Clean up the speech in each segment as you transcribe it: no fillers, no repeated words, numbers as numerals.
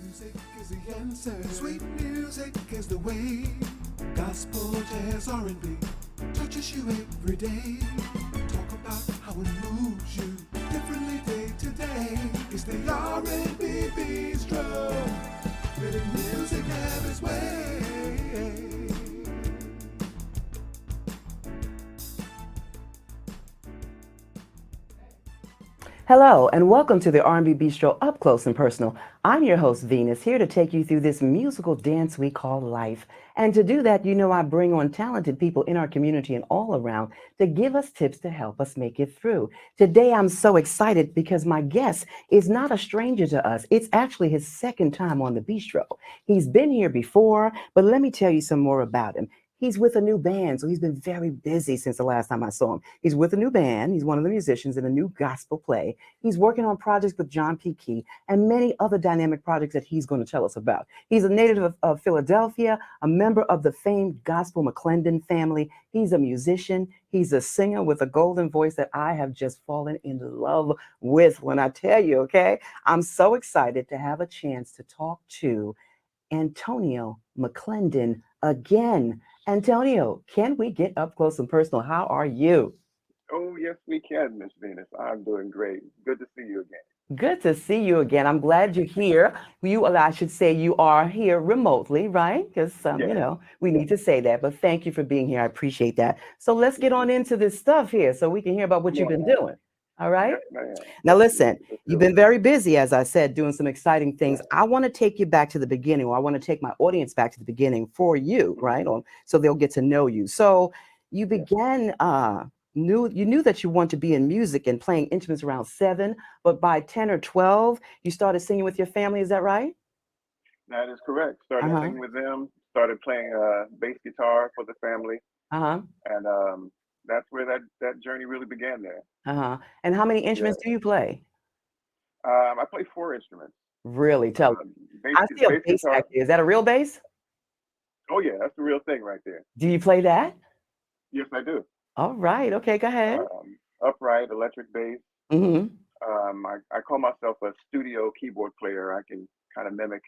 Music is the answer. Sweet music is the way. Gospel, jazz, R&B touches you every day. Talk about how it moves you differently day to day. It's the R&B Bistro. Letting music have its way. Hello, and welcome to the R&B Bistro Up Close and Personal. I'm your host, Venus, here to take you through this musical dance we call life. And to do that, you know I bring on talented people in our community and all around to give us tips to help us make it through. Today, I'm so excited because my guest is not a stranger to us. It's actually his second time on the Bistro. He's been here before, but let me tell you some more about him. He's with a new band, so he's been very busy since the last time I saw him. He's with a new band. He's one of the musicians in a new gospel play. He's working on projects with John P. Key and many other dynamic projects that he's going to tell us about. He's a native of Philadelphia, a member of the famed gospel Mclendon family. He's a musician. He's a singer with a golden voice that I have just fallen in love with when I tell you, okay? I'm so excited to have a chance to talk to Antonio Mclendon again. Antonio, can we get up close and personal? How are you? Oh, yes, we can, Miss Venus. I'm doing great. Good to see you again. Good to see you again. I'm glad you're here. I should say you are here remotely, right? Because, Yes, we yes, need to say that. But thank you for being here. I appreciate that. So let's get on into this stuff here so we can hear about what you've yes, been doing. All right. yes, ma'am. Now, Yes, listen, let's you've do it. been very busy, as I said, doing some exciting things. I want to take you back to the beginning, or I want to take my audience back to the beginning for you, right? Hmm. So they'll get to know you. So you Yes, began, knew that you want to be in music and playing instruments around 7, but by 10 or 12, you started singing with your family. Is that right? that is correct. Started Uh-huh. singing with them, started playing bass guitar for the family, Uh-huh. and that's where that journey really began there. Uh-huh. And how many Yeah. instruments do you play? I play four instruments. Really? Tell me. Bass, I see a bass bass back guitar. there. Is that a real bass? Oh, yeah, that's the real thing right there. Do you play that? Yes, I do. All right. Okay, go ahead. Upright, electric bass. Mm-hmm. I call myself a studio keyboard player. I can kind of mimic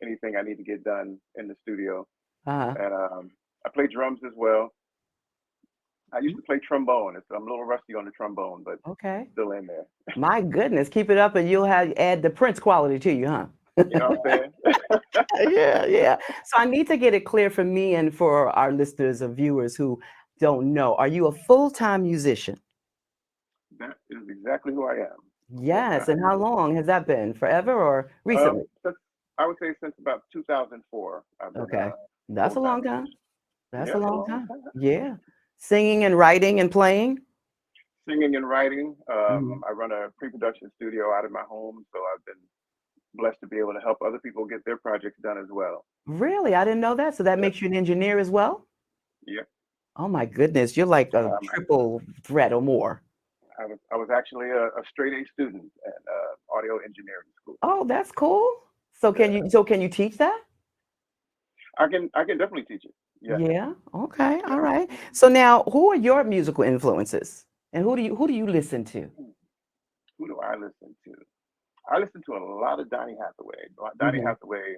anything I need to get done in the studio. Uh-huh. And I play drums as well. I used to play trombone. I'm a little rusty on the trombone, but Okay. still in there. My goodness, keep it up and you'll have add the Prince quality to you, huh? You know what I'm saying? Yeah, yeah. So I need to get it clear for me and for our listeners or viewers who don't know. Are you a full-time musician? That is exactly who I am. Full Yes. time. And how long has that been? Forever or recently? Since I would say since about 2004, I've been Okay. a That's full a time long time. musician. That's Yeah, a it's a long long time. time. Yeah. Singing and writing and playing? Singing and writing. Hmm. I run a pre-production studio out of my home, so I've been blessed to be able to help other people get their projects done as well. Really? I didn't know that. So that Yeah, makes you an engineer as well? yeah. Oh my goodness. You're like a Um, triple threat or more. I was actually a straight A student at audio engineering school. Oh, that's cool. So can Yeah, you teach that? I can definitely teach it. Yeah, Yeah. Okay. yeah. All right. So now, who are your musical influences, and who do you listen to? Who do I listen to? I listen to a lot of Donny Hathaway. Donny Hmm. Hathaway,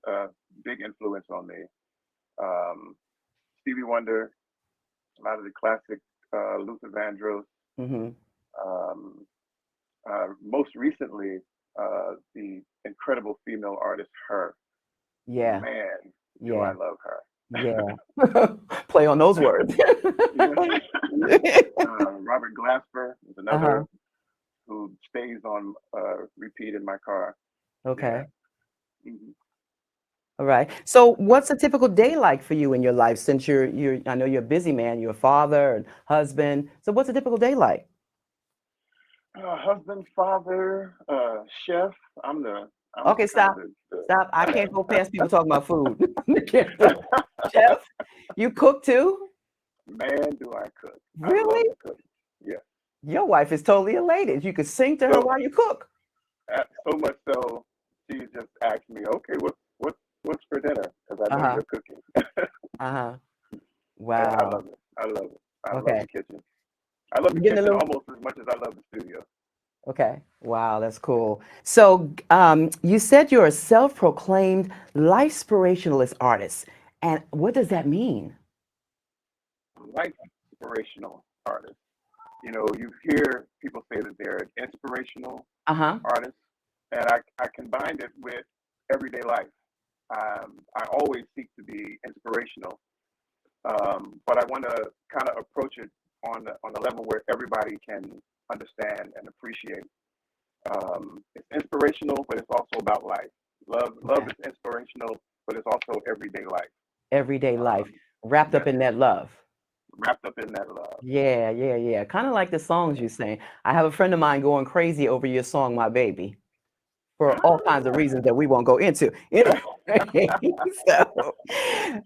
uh, big influence on me. Um, Stevie Wonder, a lot of the classic Luther Vandross. Hmm. Um, Most recently, the incredible female artist Her. Yeah. Man, do I Yeah. love her. Yeah. Play on those words. Yeah. Robert Glasper is Uh-huh. another who stays on repeat in my car. Yeah. Okay. Hmm. All right. So, what's a typical day like for you in your life? Since you're I know you're a busy man. You're a father and husband. So, what's a typical day like? Husband, father, chef. I'm the I'm Okay, kind of stop. the Stop. I can't go past people talking about food. I can't do it. Chef, you cook too? man. Do I cook? I love Really? to cook. Yeah. Your wife is totally elated. You could sing to her So while you cook. so much so, she just asked me, okay, what's for dinner? Because I know Uh-huh. you're cooking. Uh-huh. And I Wow. love it. I love it. I love Okay. the kitchen. I love the You're getting a kitchen little almost as much as I love the studio. okay. Wow, that's cool. So, you said you're a self-proclaimed life-spirationalist artist, and what does that mean? Life inspirational artist. You know, you hear people say that they're an inspirational Uh-huh. artist, and I combined it with everyday life. I always seek to be inspirational, but I want to kind of approach it on the level where everybody can understand and appreciate. It's inspirational, but it's also about life. Love Okay. is inspirational, but it's also everyday life. Everyday life, Um, wrapped up yes, in that love. wrapped up in that love. Yeah, yeah, yeah. Kind of like the songs you sing. I have a friend of mine going crazy over your song, My Baby, for all kinds of reasons that we won't go into. Anyway, so,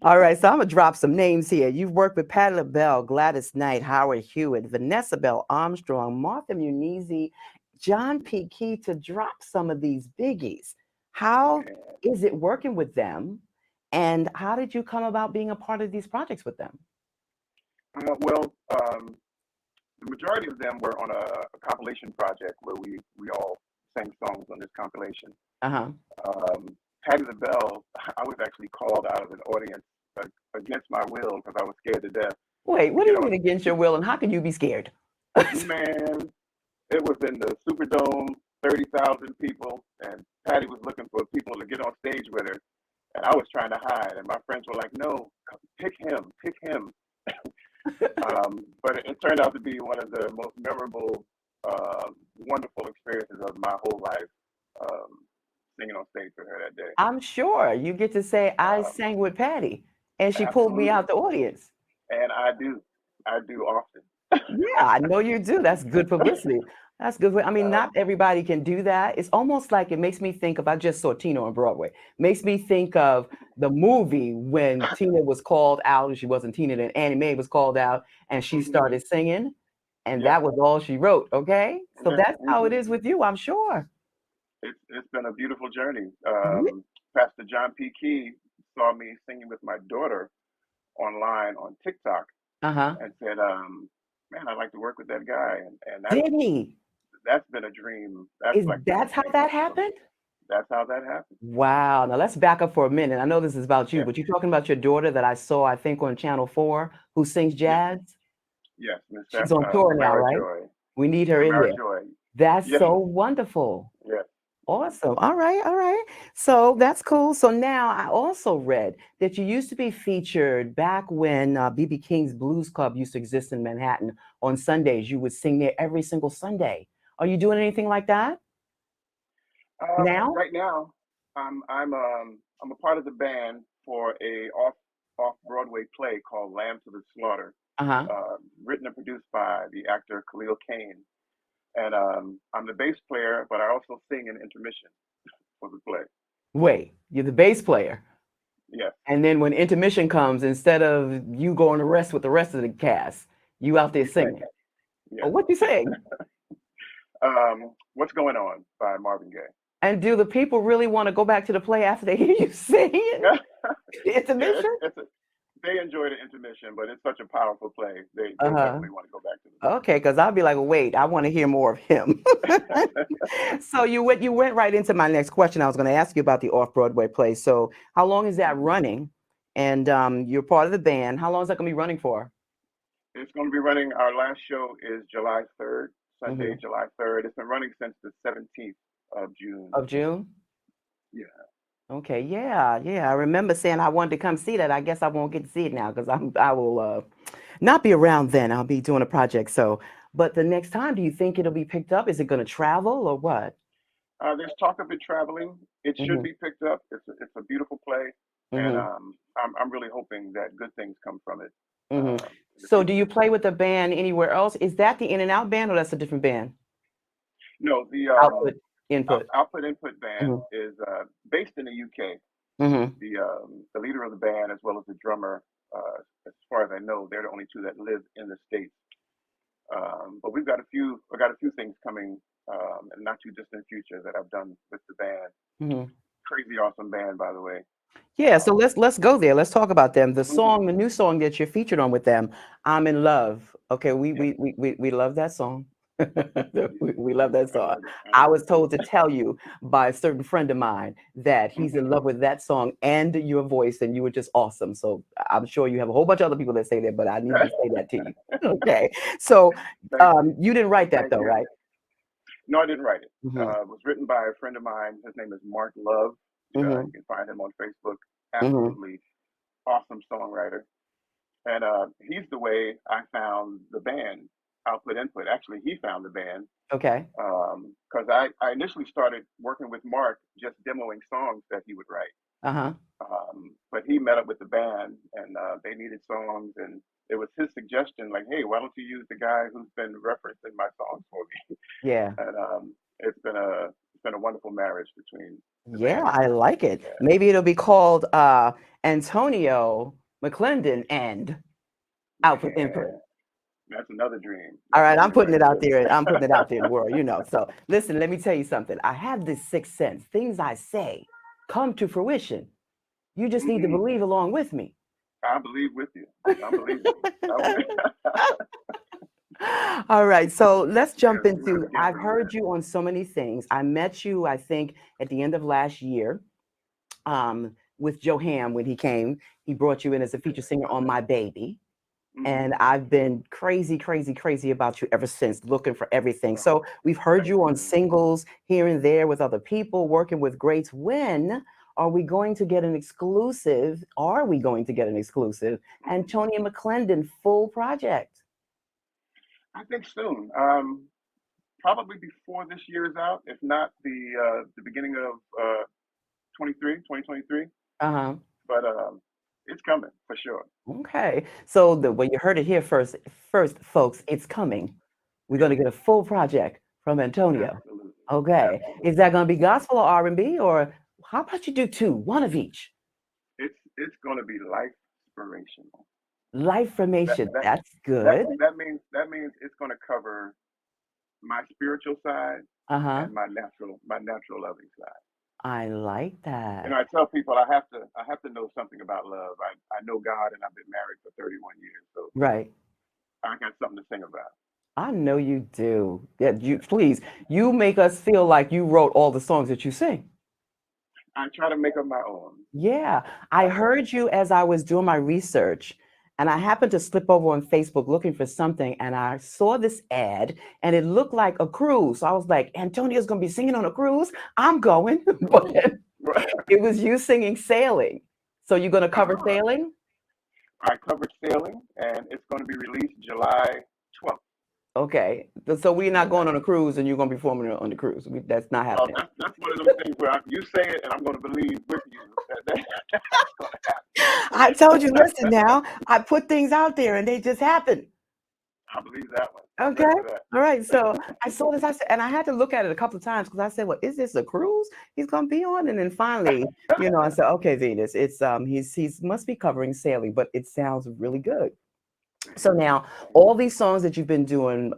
all right, so I'm gonna drop some names here. You've worked with Patti LaBelle, Gladys Knight, Howard Hewitt, Vanessa Bell Armstrong, Martha Munizzi, John P. Key, to drop some of these biggies. How Yeah. is it working with them? And how did you come about being a part of these projects with them? Well, the majority of them were on a compilation project where we all sang songs on this compilation. Uh-huh. Patti LaBelle, I was actually called out of an audience against my will because I was scared to death Wait, to what do get you on. mean against your will? And how can you be scared? Man, it was in the Superdome, 30,000 people, and Patty was looking for people to get on stage with her, and I was trying to hide, and my friends were like, "No, pick him, pick him." But it turned out to be one of the most memorable, wonderful experiences of my whole life, um, singing on stage with her that day. I'm sure you get to say I Um, sang with Patty and she pulled me Absolutely, out the audience. and I do often. Yeah, I know you do. That's good publicity. That's good. I mean, Uh, not everybody can do that. It's almost like it makes me think of, I just saw Tina on Broadway. Makes me think of the movie when Tina was called out, and she wasn't Tina, then Annie Mae was called out and she hmm started singing, and Yes. that was all she wrote. Okay. So that's how it hmm is with you, I'm sure. It's been a beautiful journey. Yeah. Pastor John P. Key saw me singing with my daughter online on TikTok Uh-huh. and said, "Man, I'd like to work with that guy," and Did he? that's been a dream. That's Is like been a that's how dream that come true. happened? That's how that happened. Wow. Now let's back up for a minute. I know this is about you, Yeah, but you're talking about your daughter that I saw, I think, on Channel 4, who sings yes, jazz. yes, Miss She's on tour now, Samara right? Joy, We need her in Samara here. Joy. That's Yes, so wonderful. yes. Awesome. All right. All right. So that's cool. So now I also read that you used to be featured back when BB King's Blues Club used to exist in Manhattan on Sundays. You would sing there every single Sunday. Are you doing anything like that now? Right now, I'm a part of the band for a off Broadway play called Lamb to the Slaughter, Uh-huh. written and produced by the actor Khalil Kane. And I'm the bass player, but I also sing in intermission for the play. Wait, you're the bass player. Yes, And then when intermission comes, instead of you going to rest with the rest of the cast, you out there we sing. singing. Oh, Yes. what you saying? What's Going On by Marvin Gaye. And do the people really want to go back to the play after they hear you singing? The Yeah, intermission? they enjoy the intermission, but it's such a powerful play. They Uh-huh. definitely want to go back to Okay, because I'll be like, wait, I want to hear more of him. the play. So you went right into my next question. I was going to ask you about the off-Broadway play. So how long is that Mhm. running? And you're part of the band. How long is that going to be running for? It's going to be running. Our last show is July 3rd, Sunday, Hmm. July 3rd. It's been running since the 17th of June. Of June? Yeah. Okay, yeah, yeah. I remember saying I wanted to come see that. I guess I won't get to see it now because I will not be around then. I'll be doing a project. So, but the next time, do you think it'll be picked up? Is it going to travel or what? There's talk of it traveling. It should Hmm. be picked up. It's a beautiful play, and Hmm. I'm really hoping that good things come from it Hmm. in the So, do you future. play with the band anywhere else? Is that the In and Out band or that's a different band? No, the Output, input. Output Input Band Hmm. is based in the UK. Hmm. The leader of the band as well as the drummer, as far as I know, they're the only two that live in the states. But I got a few things coming in not too distant future that I've done with the band. Hmm. Crazy awesome band, by the way. Yeah, so Um, let's go there. Let's talk about them. The mhm, song, the new song that you're featured on with them, "I'm in Love." Okay, we yeah, we we we, we love that song. We love that I song. love it. I I love was it too. told to tell you by a certain friend of mine that he's in Hmm. love with that song and your voice, and you were just awesome. So I'm sure you have a whole bunch of other people that say that, but I need to say that to you. Okay. So Thank you. you didn't write that Thank though, you. right? No, I didn't write it. Mm-hmm. It was written by a friend of mine. His name is Mark Love. Mm-hmm. You can find him on Facebook. Mm-hmm. Absolutely awesome songwriter. And he's the way I found the band, Output Input. Actually, he found the band Okay. because I initially started working with Mark just demoing songs that he would write. Uh-huh. But he met up with the band and they needed songs. And it was his suggestion, like, hey, why don't you use the guy who's been referenced in my songs for me? Yeah. And it's been a wonderful marriage between the Yeah, band I like and it. the dad. Maybe it'll be called Antonio Mclendon and Output Input. Man, that's another dream. All That's a right, I'm dream putting right it out there. there. I'm putting it out there in the world, you know. So listen, let me tell you something. I have this sixth sense. Things I say come to fruition. You just need to Hmm. believe along with me. I believe with you. I'm believing you. All right, so let's Yes, jump I into. can't I've believe heard that. you on so many things. I met you, I think, at the end of last year with Joe Ham when he came. He brought you in as a feature singer on My Baby. And Hmm. I've been crazy, crazy, crazy about you ever since, looking for everything. Oh, So we've heard thank you on you. singles here and there with other people, working with greats. When are we going to get an exclusive? Are we going to get an exclusive Hmm. Antonia McClendon full project? I think soon. Probably before this year is out, if not the beginning of 2023. Uh-huh. But it's coming for sure. Okay. So well, you heard it here first, folks, it's coming. We're going Yes, to get a full project from Antonio. absolutely, Okay. Is absolutely. that going to be gospel or R&B, or how about you do two, one of each? It's going to be life inspirational. Life That formation. that That's that good. that means it's going to cover my spiritual side Uh-huh. and my natural loving side. I like You that. know, I tell people I have to know something about love. I know God and I've been married for 31 years, so Right. I got something to sing about. I know you do. Yeah, you Yeah. please, you make us feel like you wrote all the songs that you sing. I try to make up my own. Yeah, I I try. heard you as I was doing my research, and I happened to slip over on Facebook looking for something, and I saw this ad, and it looked like a cruise. So I was like, Antonia's gonna be singing on a cruise. I'm going, but it was you singing Sailing. So you're gonna cover Uh-huh. Sailing? I covered sailing, and it's going to be released July 12th. Okay, so we're not going Yeah. on a cruise, and you're gonna be performing on the cruise. That's not Oh, happening. that's one of them things where you say it, and I'm going to believe with you that's going to I told you, listen now, I put things out there and they just happen. I believe that one. I'm Okay. ready for that. All right. So I saw this, I said, and I had to look at it a couple of times because I said, well, is this a cruise he's gonna be on? And then finally, I said, okay, Venus, it's he's must be covering sailing, but it sounds really good. So now Thank all you. these songs that you've been doing,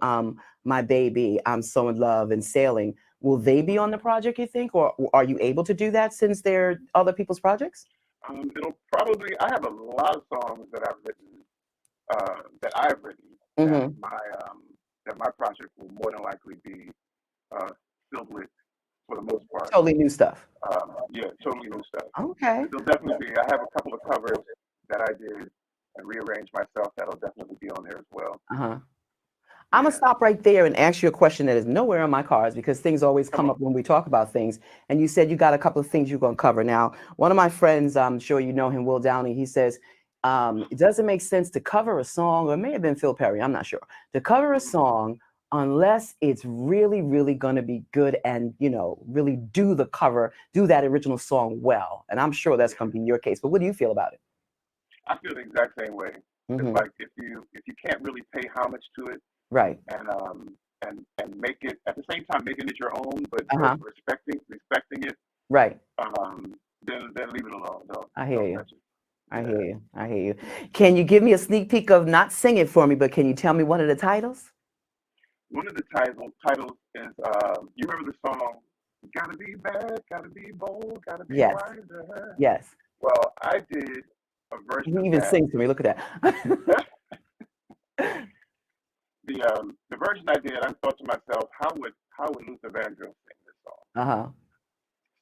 My Baby, I'm So in Love, and Sailing, will they be on the Hmm. project, you think, or are you able to do that since they're other people's projects? It'll probably. I have a lot of songs that I've written that Hmm. my project will more than likely be uh, filled with for the most part. Totally new stuff. Yeah, totally new stuff. Okay. But there'll definitely be. I have a couple of covers that I did and rearranged myself that'll definitely be on there as well. Uh-huh. I'm gonna Yeah. stop right there and ask you a question that is nowhere on my cards because things always Come come on. up when we talk about things. And you said you got a couple of things you're gonna cover. Now, one of my friends, I'm sure you know him, Will Downey, he says it doesn't make sense to cover a song, or it may have been Phil Perry, I'm not sure, to cover a Hmm. song unless it's really, really gonna be good and really do that original song well. And I'm sure that's gonna Yeah. be your case. But what do you feel about it? I feel the exact same way. It's Hmm. like if you can't really pay homage to it Right. and make it at the same time making it your own, but Uh-huh. respecting it, Right. then leave it alone. I hear Don't you. touch it. I hear Yeah. you. I hear you. Can you give me a sneak peek of not sing it for me, but can you tell me one of the titles? One of the titles is you remember the song "Gotta Be Bad, Gotta Be Bold, Gotta Be Yes. Wiser." Yes. Well, I did a He version of even that. sings to me. Look at that. the version I did, I thought to myself, how would Luther Vandross sing this song? Uh-huh.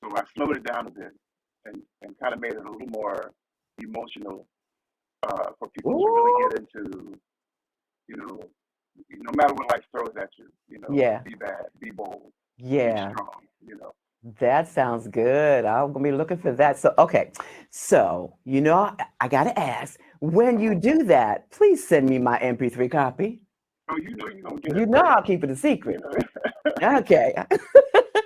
So I slowed it down a bit and kind of made it a little more emotional for people to really Ooh. get into, you know, no matter what life throws at you, Yeah. be bad, be bold, be Yeah. strong. That sounds good. I'm gonna be looking for that. So, okay. So, I gotta ask, when you Uh-huh. do that, please send me my MP3 copy. Oh, you're gonna get You it know first, I'll keep it a you secret. know. Okay.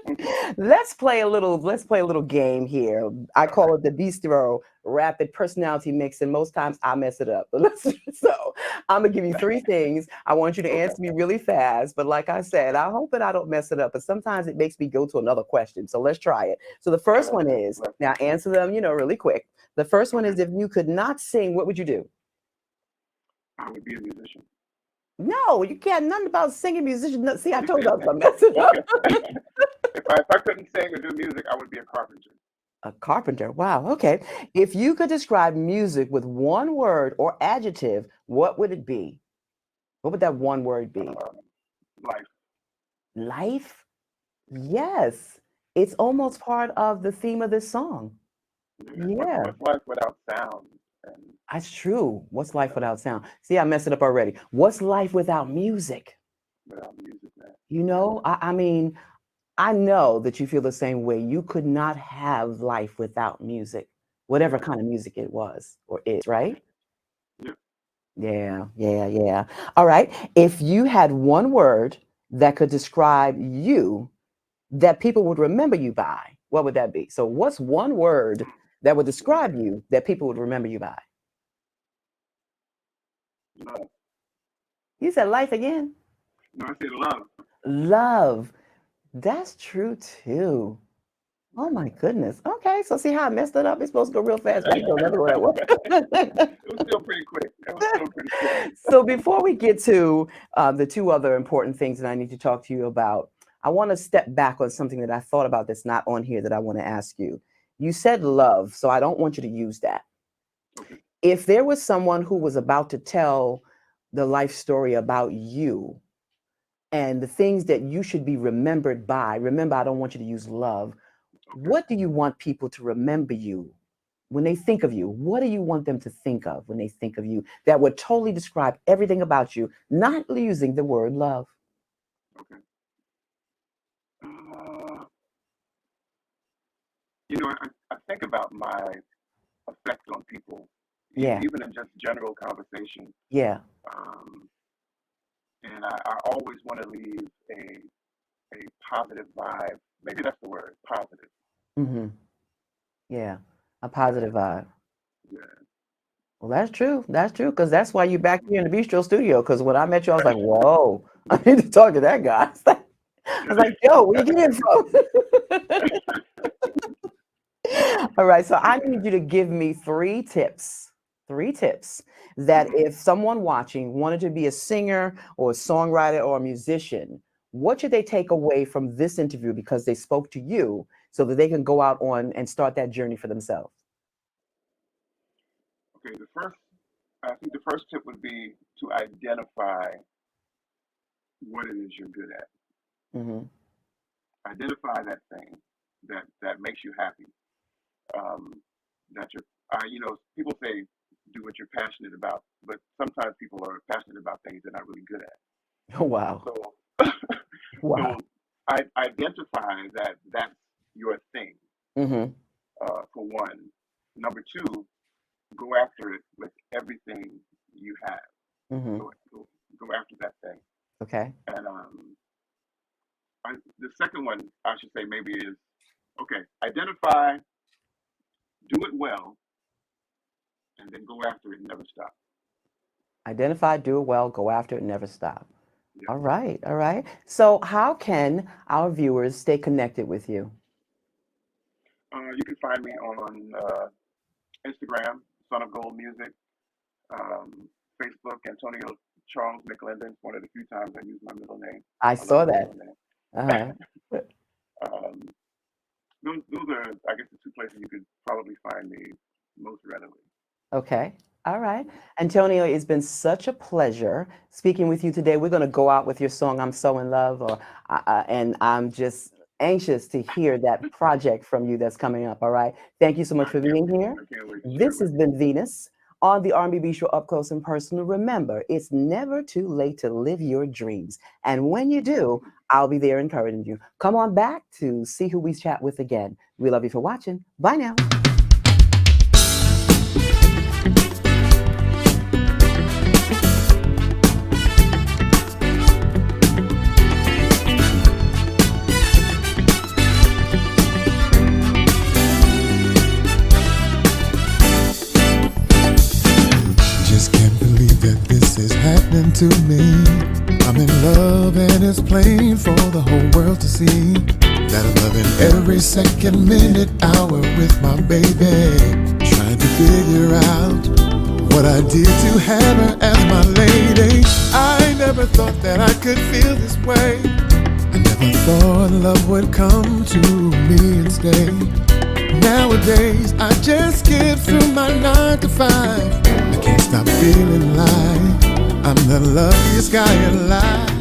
Mhm. Let's play a little game here. I All right. call it the Bistro rapid personality mix, and most times I mess it up. But so I'm gonna give you three things. I want you to Okay. answer me really fast. But like I said, I hope that I don't mess it up. But sometimes it makes me go to another question. So let's try it. So the Okay. first one is, Let's now see. answer them, really quick. The first one Okay. is, if you could not sing, what would you do? I would be a musician. No, you can't. Nothing about singing, musician. See, I told you I was gonna mess it up. Okay. if I couldn't sing or do music, I would be a carpenter. A carpenter. Wow. Okay. If you could describe music with one word or adjective, what would it be? What would that one word be? Um, Life. Life? Yes. It's almost part of the theme of this song. Yeah. Yeah, What's life without sound and that's true. What's life without sound? See, I messed it up already. What's life without music? without music, man? You Yeah. know, I mean, I know that you feel the same way. You could not have life without music, whatever Right. kind of music it was or is, right? Yeah. Yeah, yeah, yeah. All right. If you had one word that could describe you that people would remember you by, what would that be? So, what's one word that would describe Okay. you that people would remember you by? Love. You said life again? No, I said love. Love. That's true too. Oh my goodness. Okay. So, see how I messed it up? It's supposed to go real fast, but you go another way at once. It was still pretty quick. It was still pretty quick. So before we get to the two other important things that I need to talk to you about, I want to step back on something that I thought about that's not on here that I want to ask you. You said love, so I don't want you to use that. Okay. If there was someone who was about to tell the life story about you and the things that you should be remembered by, remember, I don't want you to use love. Okay. What do you want people to remember you when they think of you? What do you want them to think of when they think of you that would totally describe everything about you, not using the word love? Okay. Uh, I think about my effect on people, Yeah, even in just general conversation. yeah. Um, and I always want to leave a positive vibe. Maybe that's the word, positive. Hmm. Yeah. A Yeah, positive vibe. yeah. Well, that's true. That's true. Because that's why you're back here in the Bistro studio. Because when I met you, I was like, whoa, I need to talk to that guy. I was like, yo, where you get it from? All right, so I Yeah. need you to give me three tips that Mhm. if someone watching wanted to be a singer or a songwriter or a musician, what should they take away from this interview because they spoke to you so that they can go out on and start that journey for themselves? Okay. I think the first tip would be to identify what it is you're good at. Hmm. Identify that thing that makes you happy. Um, that you're, people say do what you're passionate about, but sometimes people are passionate about things they're not really good at. Oh, wow. So, Wow. so I identify that that's your thing. Hmm. For one, number two, go after it with everything you have. Hmm. Go after that thing. Okay. And the second one I should say maybe is okay. Identify, do it well, and then go after it and never stop. Identify, do it well, go after it, never stop. Yeah. All right. All right. So, how can our viewers stay connected with you? You can find me on Instagram, Son of Gold Music, um, Facebook, Antonio Charles Mclendon. One of the few times I use my middle name. I I love saw my that. middle name. Uh-huh. um, those are, I guess, the two places you could probably find me most readily. Okay. All right. Antonio, it's been such a pleasure speaking with you today. We're going to go out with your song, I'm So in Love, and I'm just anxious to hear that project from you that's coming up. All right. Thank you so much I for can't being wait. here. I can't wait to share This with has you. been Venus on the R&B Show Up Close and Personal. Remember, it's never too late to live your dreams. And when you do, I'll be there encouraging you. Come on back to see who we chat with again. We love you for watching. Bye now. Just can't believe that this is happening to me. I'm in love and it's plain for the whole world to see that I'm loving every second, minute, hour with my baby. Trying to figure out what I did to have her as my lady. I never thought that I could feel this way. I never thought love would come to me and stay. Nowadays, I just get through my 9 to 5. I can't stop feeling like I'm the luckiest guy alive.